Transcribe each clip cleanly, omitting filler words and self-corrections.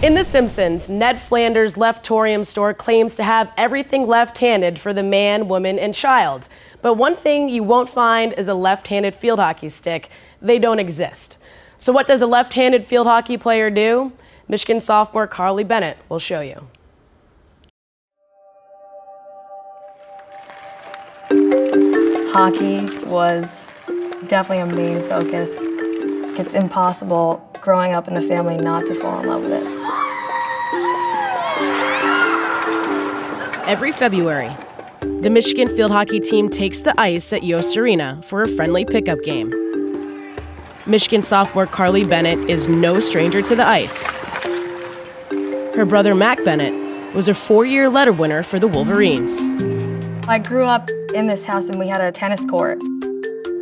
In The Simpsons, Ned Flanders' Leftorium store claims to have everything left-handed for the man, woman, and child. But one thing you won't find is a left-handed field hockey stick. They don't exist. So what does a left-handed field hockey player do? Michigan sophomore Carly Bennett will show you. Hockey was definitely a main focus. It's impossible growing up in the family not to fall in love with it. Every February, the Michigan field hockey team takes the ice at Yost Arena for a friendly pickup game. Michigan sophomore Carly Bennett is no stranger to the ice. Her brother Mac Bennett was a 4-year letter winner for the Wolverines. I grew up in this house and we had a tennis court,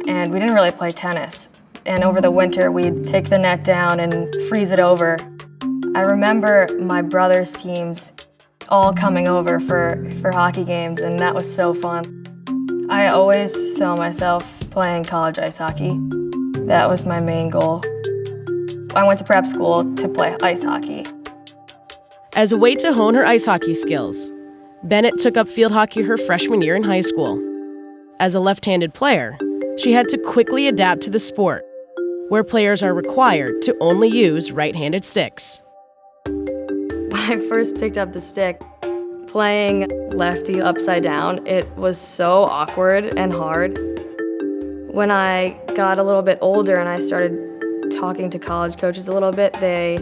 and we didn't really play tennis. And over the winter, we'd take the net down and freeze it over. I remember my brother's teams all coming over for hockey games, and that was so fun. I always saw myself playing college ice hockey. That was my main goal. I went to prep school to play ice hockey. As a way to hone her ice hockey skills, Bennett took up field hockey her freshman year in high school. As a left-handed player, she had to quickly adapt to the sport, where players are required to only use right-handed sticks. When I first picked up the stick, playing lefty upside down, it was so awkward and hard. When I got a little bit older and I started talking to college coaches a little bit, they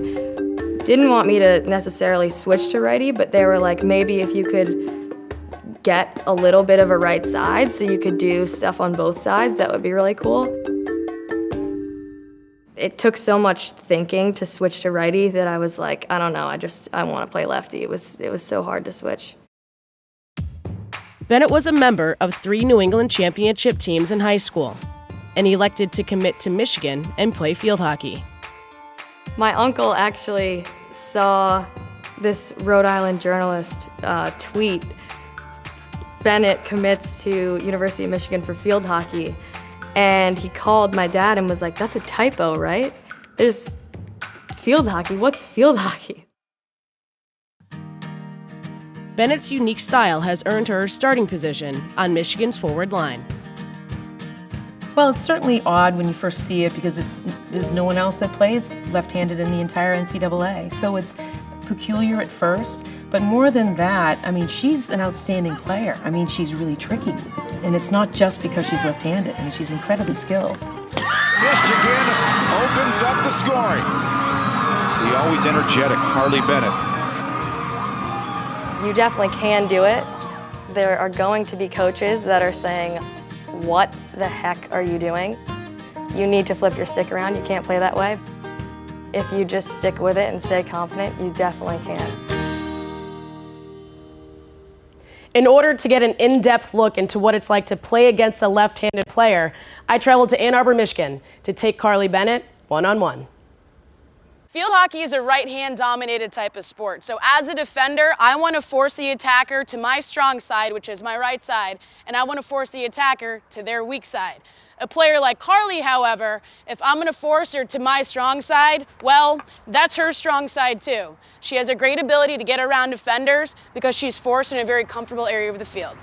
didn't want me to necessarily switch to righty, but they were like, maybe if you could get a little bit of a right side so you could do stuff on both sides, that would be really cool. It took so much thinking to switch to righty that I was like, I don't know, I want to play lefty. It was so hard to switch. Bennett was a member of 3 New England championship teams in high school and elected to commit to Michigan and play field hockey. My uncle actually saw this Rhode Island journalist tweet, Bennett commits to University of Michigan for field hockey. And he called my dad and was like, that's a typo, right? There's field hockey. What's field hockey? Bennett's unique style has earned her a starting position on Michigan's forward line. Well, it's certainly odd when you first see it because there's no one else that plays left-handed in the entire NCAA. So it's peculiar at first, but more than that, I mean, she's an outstanding player. I mean, she's really tricky. And it's not just because she's left-handed. I mean, she's incredibly skilled. Michigan opens up the scoring. The always energetic Carly Bennett. You definitely can do it. There are going to be coaches that are saying, what the heck are you doing? You need to flip your stick around. You can't play that way. If you just stick with it and stay confident, you definitely can. In order to get an in-depth look into what it's like to play against a left-handed player, I traveled to Ann Arbor, Michigan to take Carly Bennett one-on-one. Field hockey is a right-hand dominated type of sport. So as a defender, I want to force the attacker to my strong side, which is my right side, and I want to force the attacker to their weak side. A player like Carly, however, if I'm going to force her to my strong side, well, that's her strong side too. She has a great ability to get around defenders because she's forced in a very comfortable area of the field.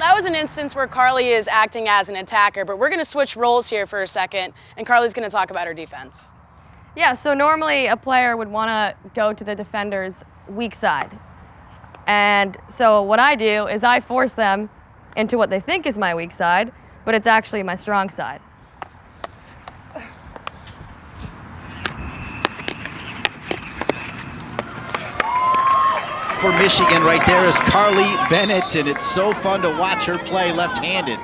That was an instance where Carly is acting as an attacker, but we're going to switch roles here for a second, and Carly's going to talk about her defense. Yeah, so normally a player would want to go to the defender's weak side. And so what I do is I force them into what they think is my weak side, but it's actually my strong side. For Michigan right there is Carly Bennett, and it's so fun to watch her play left-handed.